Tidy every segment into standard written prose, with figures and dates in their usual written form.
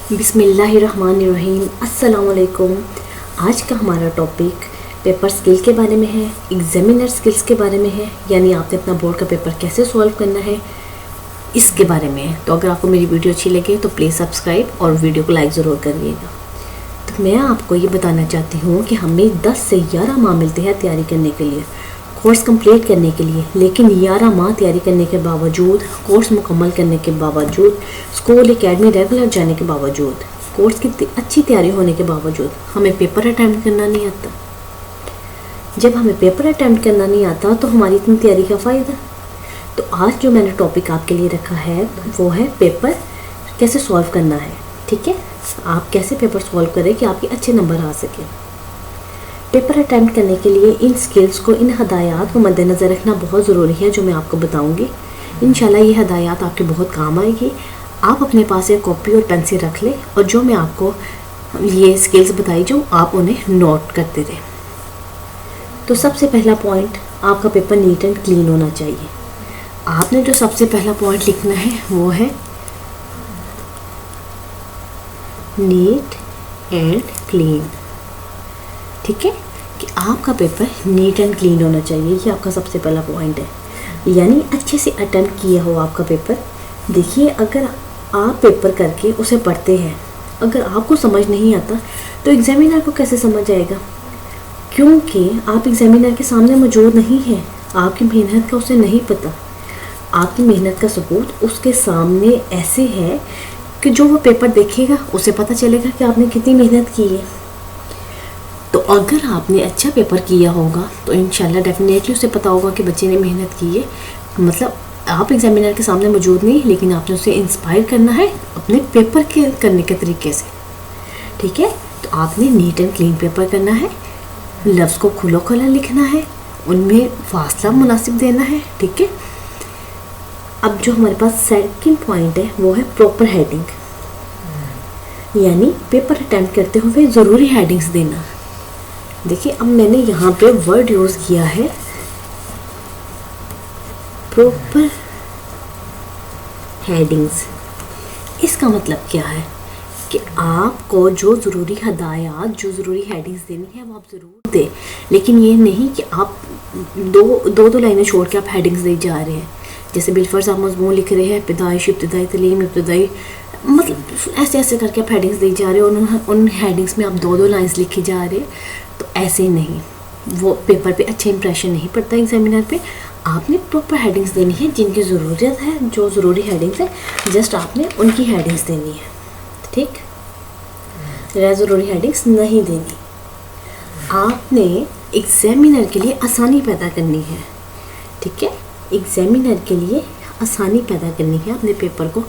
बिस्मिल्लाहिर्रहमानिर्रहीम। अस्सलाम वालेकुम। आज का हमारा टॉपिक पेपर स्किल के बारे में है, एग्जामिनर स्किल्स के बारे में है, यानी आपने अपना बोर्ड का पेपर कैसे सॉल्व करना है इसके बारे में है। तो अगर आपको मेरी वीडियो अच्छी लगे तो प्लीज़ सब्सक्राइब और वीडियो को लाइक ज़रूर करिएगा। तो मैं आपको ये बताना चाहती हूँ कि हमें 10 से 11 माह मिलते हैं तैयारी करने के लिए, कोर्स कंप्लीट करने के लिए। लेकिन 11 माह तैयारी करने के बावजूद, कोर्स मुकम्मल करने के बावजूद, स्कूल एकेडमी रेगुलर जाने के बावजूद, कोर्स की अच्छी तैयारी होने के बावजूद हमें पेपर अटैम्प्ट करना नहीं आता। जब हमें पेपर अटैम्प्ट करना नहीं आता तो हमारी इतनी तैयारी का फ़ायदा। तो आज जो मैंने टॉपिक आपके लिए रखा है वो है पेपर कैसे सॉल्व करना है। ठीक है, आप कैसे पेपर सॉल्व करें कि आपके अच्छे नंबर आ सकें। पेपर अटैम्प्ट करने के लिए इन स्किल्स को, इन हदायत को मद्देनज़र रखना बहुत ज़रूरी है, जो मैं आपको बताऊंगी। इंशाल्लाह ये हदायत आपके बहुत काम आएगी। आप अपने पास एक कॉपी और पेंसिल रख लें और जो मैं आपको ये स्किल्स बताई जो आप उन्हें नोट करते रहें। तो सबसे पहला पॉइंट, आपका पेपर नीट एंड क्लीन होना चाहिए। आपने जो सबसे पहला पॉइंट लिखना है वो है नीट एंड क्लीन। ठीक है, कि आपका पेपर नीट एंड क्लीन होना चाहिए, ये आपका सबसे पहला पॉइंट है। यानी अच्छे से अटेम्प्ट किया हो आपका पेपर। देखिए, अगर आप पेपर करके उसे पढ़ते हैं, अगर आपको समझ नहीं आता तो एग्जामिनर को कैसे समझ आएगा? क्योंकि आप एग्जामिनर के सामने मौजूद नहीं हैं, आपकी मेहनत का उसे नहीं पता। आपकी मेहनत का सबूत उसके सामने ऐसे है कि जो वो पेपर देखेगा उसे पता चलेगा कि आपने कितनी मेहनत की है। तो अगर आपने अच्छा पेपर किया होगा तो इंशाल्लाह डेफिनेटली उसे पता होगा कि बच्चे ने मेहनत की है। मतलब आप एग्जामिनर के सामने मौजूद नहीं, लेकिन आपने उसे इंस्पायर करना है अपने पेपर के करने के तरीके से। ठीक है, तो आपने नीट एंड क्लीन पेपर करना है, लफ्ज़ को खुला खुला लिखना है, उनमें फासला मुनासिब देना है। ठीक है, अब जो हमारे पास सेकंड पॉइंट है वो है प्रॉपर हेडिंग, यानी पेपर अटेम्प्ट करते हुए ज़रूरी हेडिंग्स देना। देखिए, अब मैंने यहाँ पे वर्ड यूज़ किया है प्रॉपर हेडिंग्स। इसका मतलब क्या है कि आपको जो ज़रूरी हदायत, जो ज़रूरी हेडिंग्स देनी है वो आप ज़रूर दें, लेकिन ये नहीं कि आप दो लाइनें छोड़ के आप हेडिंग्स दे जा रहे हैं। जैसे बिलफर्ज आप मज़मून लिख रहे हैं, पैदाइश, इब्तिदाई तालीम, इब्तिदाई, मतलब ऐसे ऐसे करके आप हेडिंग्स दे जा रहे हो। उन हेडिंग्स में आप दो लाइन्स लिखे जा रहे हैं, तो ऐसे नहीं, वो पेपर पे अच्छा इंप्रेशन नहीं पड़ता एग्जामिनर पे। आपने प्रॉपर हेडिंग्स देनी है, जिनकी ज़रूरत है, जो ज़रूरी हेडिंग्स है जस्ट आपने उनकी हेडिंग्स देनी है। ठीक, गैर ज़रूरी हेडिंग्स नहीं देनी। आपने एग्जामिनर के लिए आसानी पैदा करनी है। ठीक है, एग्जामिनर के लिए आसानी पैदा करनी है, अपने पेपर को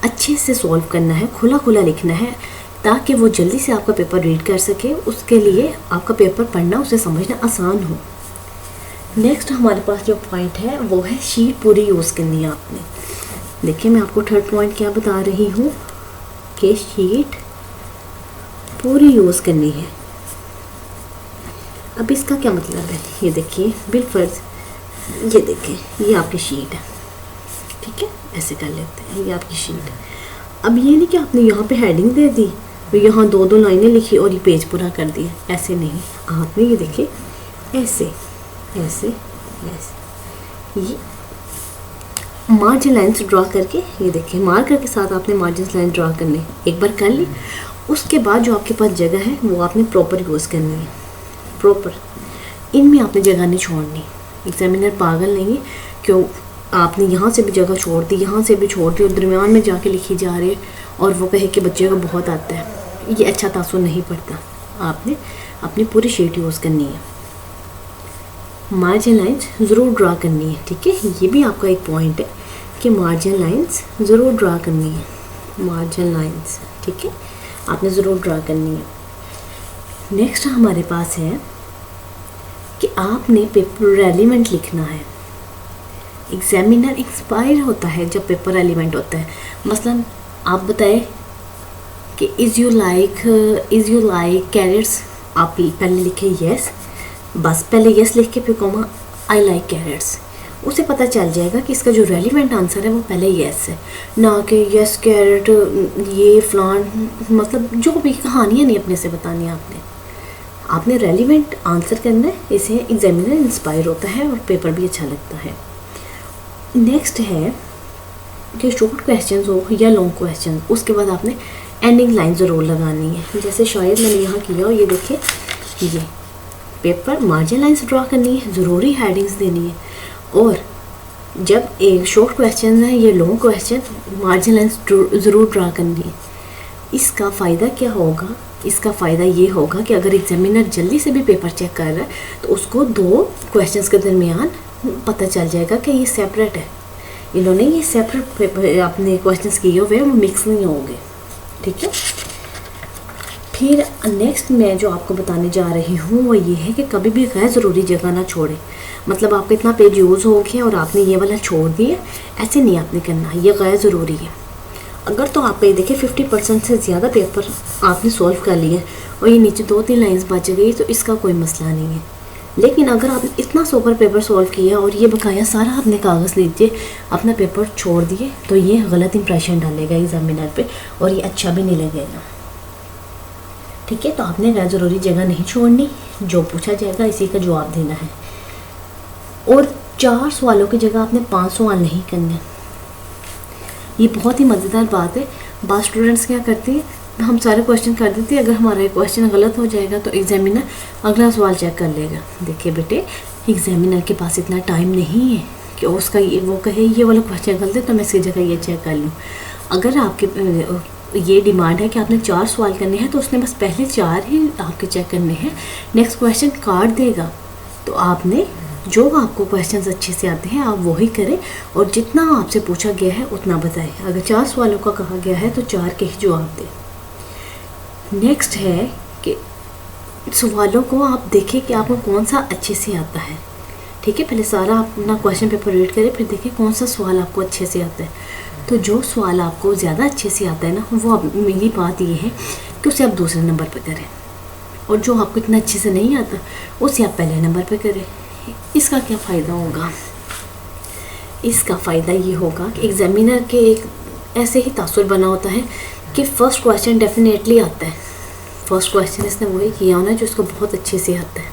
अच्छे से सॉल्व करना है, खुला खुला लिखना है, ताकि वो जल्दी से आपका पेपर रीड कर सके। उसके लिए आपका पेपर पढ़ना, उसे समझना आसान हो। नेक्स्ट हमारे पास जो पॉइंट है वो है शीट पूरी यूज़ करनी है आपने। देखिए, मैं आपको थर्ड पॉइंट क्या बता रही हूँ कि शीट पूरी यूज़ करनी है। अब इसका क्या मतलब है, ये देखिए बिलफर्ज, ये देखिए ये आपकी शीट है। ठीक है, ऐसे कर लेते हैं, ये आपकी शीट है। अब ये नहीं कि आपने यहाँ पे हेडिंग दे दी, यहाँ दो लाइनें लिखी और ये पेज पूरा कर दिया, ऐसे नहीं। आपने ये देखिए ऐसे ऐसे ऐसे ये मार्जिन लाइन्स ड्रा करके, ये देखिए मार्कर के साथ आपने मार्जिन लाइन ड्रा करनी, एक बार कर ली। उसके बाद जो आपके पास जगह है वो आपने प्रॉपर यूज़ करनी है। प्रॉपर, इनमें आपने जगह नहीं छोड़नी। एग्जामिनर पागल नहीं है क्यों आपने यहाँ से भी जगह छोड़ दी, यहाँ से भी छोड़ दी और दरमियान में जाके लिखी जा रही है और वो कहे कि बच्चे को बहुत आता है, ये अच्छा तासुर नहीं पड़ता। आपने अपनी पूरी शीट यूज़ करनी है, मार्जिन लाइन्स ज़रूर ड्रा करनी है। ठीक है, ये भी आपका एक पॉइंट है कि मार्जिन लाइन्स ज़रूर ड्रा करनी है। मार्जिन लाइन्स, ठीक है, आपने ज़रूर ड्रा करनी है। नेक्स्ट हमारे पास है कि आपने पेपर रेलिवेंट लिखना है। एग्जामिनर इंस्पायर होता है जब पेपर रेलिवेंट होता है। मसलन आप बताएं कि इज़ यू लाइक कैरेट्स, आप पहले लिखे येस, बस पहले येस लिख के फिर कॉमा आई लाइक कैरेट्स। उसे पता चल जाएगा कि इसका जो रेलिवेंट आंसर है वो पहले येस है, ना कि यस कैरेट ये फ्लान, मतलब जो भी कहानियाँ नहीं अपने से बतानी आपने रेलिवेंट आंसर करना है। इसे एग्जामिनर इंस्पायर होता है और पेपर भी अच्छा लगता है। नेक्स्ट है कि शॉर्ट क्वेश्चन हो या लॉन्ग क्वेश्चन, उसके बाद आपने एंडिंग लाइन ज़रूर लगानी है। जैसे शायद मैंने यहाँ किया हो, ये देखिए, ये पेपर मार्जिन लाइन्स ड्रा करनी है, ज़रूरी हेडिंग्स देनी है। और जब एक शॉर्ट क्वेश्चन है या लॉन्ग क्वेश्चन, मार्जिन लाइन्स ज़रूर ड्रा करनी है। इसका फ़ायदा क्या होगा? इसका फ़ायदा ये होगा कि अगर एग्जामिनर जल्दी से भी पेपर चेक कर रहा है तो उसको दो क्वेश्चंस के दरमियान पता चल जाएगा कि ये सेपरेट है, इन्होंने ये सेपरेट अपने क्वेश्चंस किए हुए हैं, वो मिक्स नहीं होंगे। ठीक है। फिर नेक्स्ट मैं जो आपको बताने जा रही हूँ वो ये है कि कभी भी गैर ज़रूरी जगह ना छोड़ें। मतलब आपका इतना पेज यूज़ हो गया और आपने ये वाला छोड़ दिया, ऐसे नहीं आपने करना, ये गैर ज़रूरी है। अगर तो आप ये देखिए 50% से ज़्यादा पेपर आपने सॉल्व कर लिया और ये नीचे 2-3 लाइंस बच गई तो इसका कोई मसला नहीं है। लेकिन अगर आपने इतना सोपर पेपर सॉल्व किया और ये बकाया सारा आपने कागज़ लीजिए अपना पेपर छोड़ दिए तो ये गलत इंप्रेशन डालेगा एग्जामिनर पे और ये अच्छा भी नहीं लगेगा। ठीक है। तो आपने गैर ज़रूरी जगह नहीं छोड़नी, जो पूछा जाएगा इसी का जवाब देना है। और 4 सवालों की जगह आपने 5 सवाल नहीं करने। ये बहुत ही मज़ेदार बात है। बाद स्टूडेंट्स क्या करते हैं, हम सारे क्वेश्चन कर देते हैं, अगर हमारा क्वेश्चन गलत हो जाएगा तो एग्जामिनर अगला सवाल चेक कर लेगा। देखिए बेटे, एग्जामिनर के पास इतना टाइम नहीं है कि उसका वो कहे ये वाला क्वेश्चन गलत है तो मैं इसकी जगह ये चेक कर लूँ। अगर आपके ये डिमांड है कि आपने 4 सवाल करने हैं तो उसने बस पहले 4 ही आपके चेक करने हैं, नेक्स्ट क्वेश्चन काट देगा। तो आपने जो आपको क्वेश्चंस अच्छे से आते हैं आप वही करें और जितना आपसे पूछा गया है उतना बताएं। अगर 4 सवालों का कहा गया है तो 4 के ही जवाब दें। नेक्स्ट है कि सवालों को आप देखें कि आपको कौन सा अच्छे से आता है। ठीक है। पहले सारा अपना क्वेश्चन पेपर रीड करें, फिर देखें कौन सा सवाल आपको अच्छे से आता है। तो जो सवाल आपको ज़्यादा अच्छे से आता है ना, वो मेरी बात ये है कि उसे आप दूसरे नंबर पर करें, और जो आपको इतना अच्छे से नहीं आता उसे आप पहले नंबर पर करें। इसका क्या फ़ायदा होगा? इसका फ़ायदा ये होगा कि एग्जामिनर के एक ऐसे ही तासुर बना होता है कि फ़र्स्ट क्वेश्चन डेफिनेटली आता है, फ़र्स्ट क्वेश्चन इसने वही किया होना जो इसको बहुत अच्छे से आता है।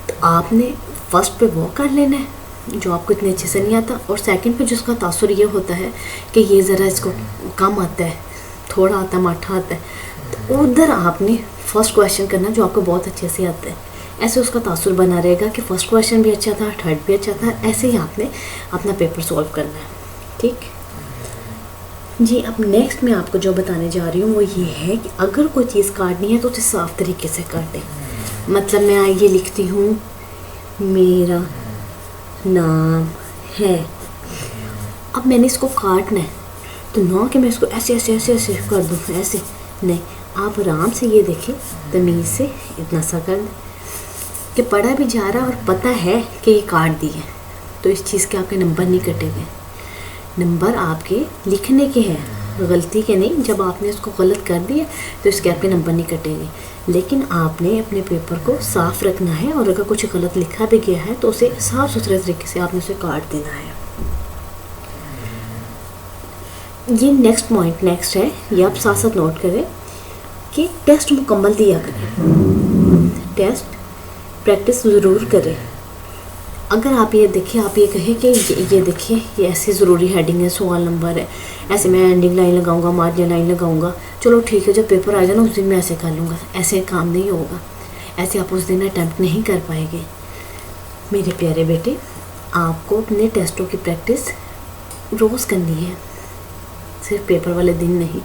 तो आपने फर्स्ट पे वो कर लेना है जो आपको इतने अच्छे से नहीं आता, और सेकंड पे जिसका तासुर ये होता है कि ये ज़रा इसको कम आता है, थोड़ा आता है, माठा आता है, तो उधर आपने फर्स्ट क्वेश्चन करना जो आपको बहुत अच्छे से आता है। ऐसे उसका तासुर बना रहेगा कि फर्स्ट क्वेश्चन भी अच्छा था, थर्ड भी अच्छा था। ऐसे ही आपने अपना पेपर सॉल्व करना है। ठीक जी। अब नेक्स्ट मैं आपको जो बताने जा रही हूँ वो ये है कि अगर कोई चीज़ काटनी है तो उसे साफ़ तरीके से काटें। मतलब मैं ये लिखती हूँ मेरा नाम है, अब मैंने इसको काटना है तो ना कि मैं इसको ऐसे ऐसे ऐसे ऐसे कर दूँ, ऐसे नहीं, आप आराम से ये देखें, तमीज़ से इतना सा कर दें कि पढ़ा भी जा रहा और पता है कि ये काट दी है, तो इस चीज़ के आपके नंबर नहीं कटेंगे। नंबर आपके लिखने के हैं, गलती के नहीं। जब आपने इसको गलत कर दिया तो इसके आपके नंबर नहीं कटेंगे, लेकिन आपने अपने पेपर को साफ़ रखना है और अगर कुछ गलत लिखा भी गया है तो उसे साफ़ सुथरे तरीके से आपने उसे काट देना है। ये नेक्स्ट पॉइंट नेक्स्ट है, ये आप साथ साथ नोट करें कि टेस्ट मुकम्मल दिया करें, टेस्ट प्रैक्टिस ज़रूर करें। अगर आप ये देखिए, आप ये कहें कि ये देखिए ये ऐसी ज़रूरी हेडिंग है, सवाल नंबर है, ऐसे मैं एंडिंग लाइन लगाऊंगा, मार्जिन लाइन लगाऊंगा, चलो ठीक है जब पेपर आ जाए ना उस दिन मैं ऐसे कर लूँगा, ऐसे काम नहीं होगा, ऐसे आप उस दिन अटैम्प्ट नहीं कर पाएंगे। मेरे प्यारे बेटे, आपको अपने टेस्टों की प्रैक्टिस रोज़ करनी है, सिर्फ पेपर वाले दिन नहीं।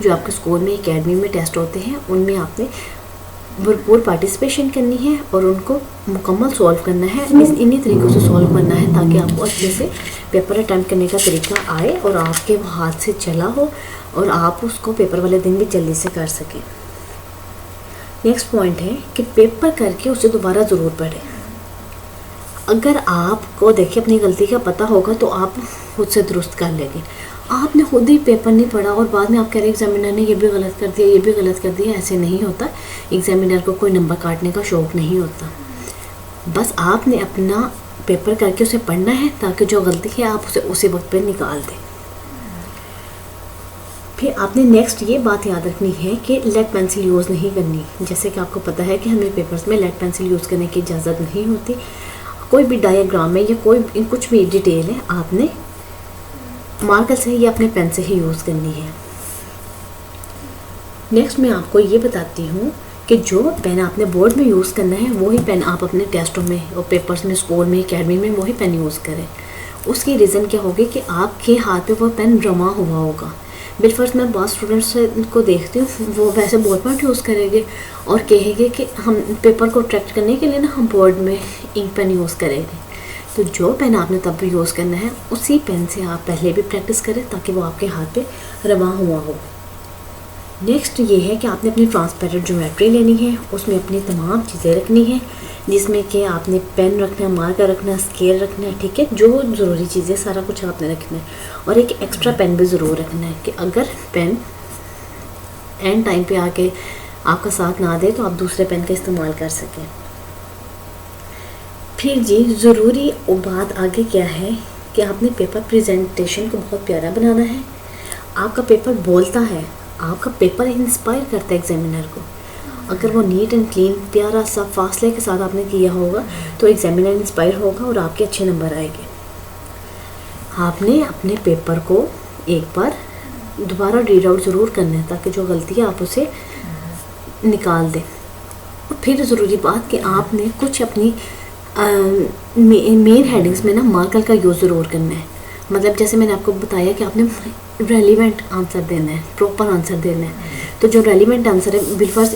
जो आपके स्कूल में एकेडमी में टेस्ट होते हैं उनमें आपने भरपूर पार्टिसिपेशन करनी है और उनको मुकम्मल सॉल्व करना है। इन्हीं तरीक़ों से सॉल्व करना है ताकि आपको अच्छे से पेपर अटैम्प्ट करने का तरीका आए और आपके हाथ से चला हो और आप उसको पेपर वाले दिन भी जल्दी से कर सकें। नेक्स्ट पॉइंट है कि पेपर करके उसे दोबारा ज़रूर पढ़ें। अगर आपको देखिए अपनी गलती का पता होगा तो आप खुद से दुरुस्त कर लेंगे। आपने खुद ही पेपर नहीं पढ़ा और बाद में आप कह रहे एग्जामिनर ने ये भी गलत कर दिया, ये भी गलत कर दिया, ऐसे नहीं होता। एग्जामिनर को कोई नंबर काटने का शौक़ नहीं होता। बस आपने अपना पेपर करके उसे पढ़ना है ताकि जो गलती है आप उसे उसी वक्त पे निकाल दें। फिर आपने नेक्स्ट ये बात याद रखनी है कि लेड पेंसिल यूज़ नहीं करनी। जैसे कि आपको पता है कि हमें पेपर्स में लेड पेंसिल यूज़ करने की इजाज़त नहीं होती। कोई भी डायग्राम में या कोई कुछ भी डिटेल है आपने मार्कर से या अपने पेन से ही यूज़ करनी है। नेक्स्ट मैं आपको ये बताती हूँ कि जो पेन आपने बोर्ड में यूज़ करना है वही पेन आप अपने टेस्टों में और पेपर्स में, स्कूल में, एकेडमी में वही पेन यूज़ करें। उसकी रीज़न क्या होगी कि आपके हाथ पे वो पेन जमा हुआ होगा। बिलफर्स मैं बहुत स्टूडेंट्स को देखती हूँ, वो वैसे बोर्ड पर यूज़ करेंगे और कहेंगे कि हम पेपर को अट्रैक्ट करने के लिए ना हम बोर्ड में इंक पेन यूज़ करेंगे। तो जो पेन आपने तब भी यूज़ करना है उसी पेन से आप पहले भी प्रैक्टिस करें ताकि वो आपके हाथ पे रवा हुआ हो। नेक्स्ट ये है कि आपने अपनी ट्रांसपेरेंट ज्योमेट्री लेनी है, उसमें अपनी तमाम चीज़ें रखनी है, जिसमें कि आपने पेन रखना है, मार्कर रखना है, स्केल रखना है, ठीक है। जो ज़रूरी चीज़ें सारा कुछ आपने रखना है और एक एक्स्ट्रा पेन भी ज़रूर रखना है कि अगर पेन एंड टाइम पे आके आपका साथ ना दे तो आप दूसरे पेन का इस्तेमाल कर सकें। फिर जी ज़रूरी बात आगे क्या है कि आपने पेपर प्रेजेंटेशन को बहुत प्यारा बनाना है। आपका पेपर बोलता है, आपका पेपर इंस्पायर करता है एग्जामिनर को। अगर वो नीट एंड क्लीन प्यारा सा फासले के साथ आपने किया होगा तो एग्जामिनर इंस्पायर होगा और आपके अच्छे नंबर आएंगे। आपने अपने पेपर को एक बार दोबारा रीड आउट ज़रूर करना है ताकि जो गलती है आप उसे निकाल दें। फिर ज़रूरी बात कि आपने कुछ अपनी मेन हेडिंग्स में ना मार्कर का यूज़ ज़रूर करना है। मतलब जैसे मैंने आपको बताया कि आपने रेलिवेंट आंसर देना है, प्रॉपर आंसर देना है। तो जो रेलिवेंट आंसर है, बिलफर्स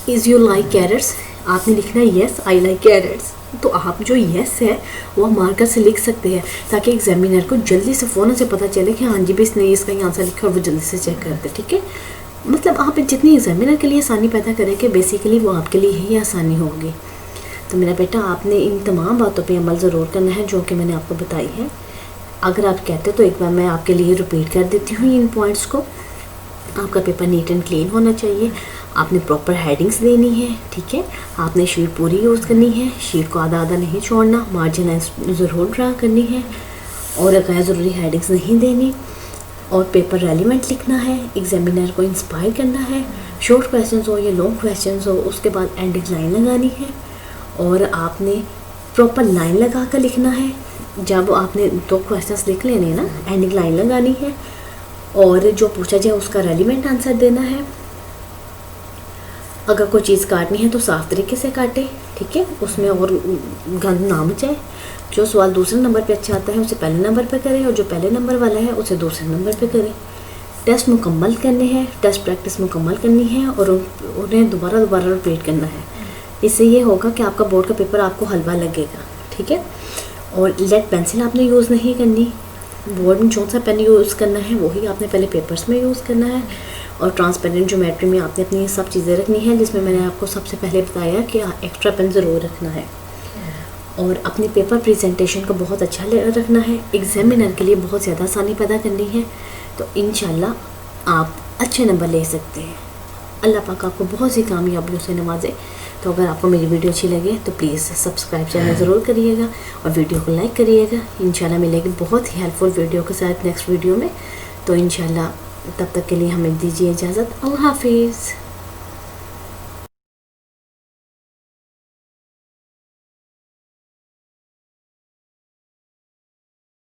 इज़ यू लाइक कैरेट्स, आपने लिखना है येस आई लाइक कैरेट्स। तो आप जो येस है वो मार्कर से लिख सकते हैं ताकि एग्जामिनर को जल्दी से फ़ौरन से पता चले कि हाँ जी भी इसने इसका ही आंसर लिखा और वो जल्दी से चेक कर दे, ठीक है। मतलब आप जितनी एग्जामिनर के लिए आसानी पैदा करें कि बेसिकली वो आपके लिए ही आसानी होगी। तो मेरा बेटा आपने इन तमाम बातों पे अमल ज़रूर करना है जो कि मैंने आपको बताई है। अगर आप कहते तो एक बार मैं आपके लिए रिपीट कर देती हूँ इन पॉइंट्स को। आपका पेपर नीट एंड क्लीन होना चाहिए, आपने प्रॉपर हेडिंग्स देनी है, ठीक है। आपने शीट पूरी यूज़ करनी है, शीट को आधा आधा नहीं छोड़ना, मार्जिन लाइन्स ज़रूर ड्रा करनी है और गैर ज़रूरी हेडिंग्स नहीं देनी और पेपर रेलिवेंट लिखना है, एग्जामिनर को इंस्पायर करना है। शॉर्ट क्वेश्चन हो या लॉन्ग क्वेश्चन हो उसके बाद एंडिंग लाइन लगानी है और आपने प्रॉपर लाइन लगा कर लिखना है। जब आपने 2 क्वेश्चंस लिख लेने ना, एंडिंग लाइन लगानी है और जो पूछा जाए उसका रेलिवेंट आंसर देना है। अगर कोई चीज़ काटनी है तो साफ़ तरीके से काटे, ठीक है, उसमें और गंद ना मचाए। जो सवाल दूसरे नंबर पे अच्छा आता है उसे पहले नंबर पे करें और जो पहले नंबर वाला है उसे दूसरे नंबर पे करें। टेस्ट मुकम्मल करने हैं, टेस्ट प्रैक्टिस मुकम्मल करनी है और उन्हें दोबारा रिपीट करना है। इससे ये होगा कि आपका बोर्ड का पेपर आपको हलवा लगेगा, ठीक है। और लेड पेंसिल आपने यूज़ नहीं करनी, बोर्ड में जो सा पेन यूज़ करना है वही आपने पहले पेपर्स में यूज़ करना है। और ट्रांसपेरेंट ज्योमेट्री में आपने अपनी सब चीज़ें रखनी है जिसमें मैंने आपको सबसे पहले बताया कि एक्स्ट्रा पेन ज़रूर रखना है और अपनी पेपर प्रेजेंटेशन को बहुत अच्छा रखना है। एग्जामिनर के लिए बहुत ज़्यादा आसानी पैदा करनी है तो इंशाल्लाह आप अच्छे नंबर ले सकते हैं। अल्लाह पाक आपको बहुत सी कामयाबियों से नवाजे। तो अगर आपको मेरी वीडियो अच्छी लगे तो प्लीज़ सब्सक्राइब चैनल ज़रूर करिएगा और वीडियो को लाइक करिएगा। इंशाल्लाह मिलेगी बहुत ही हेल्पफुल वीडियो के साथ नेक्स्ट वीडियो में। तो इंशाल्लाह तब तक के लिए हमें दीजिए इजाज़त। अल्लाह हाफिज़।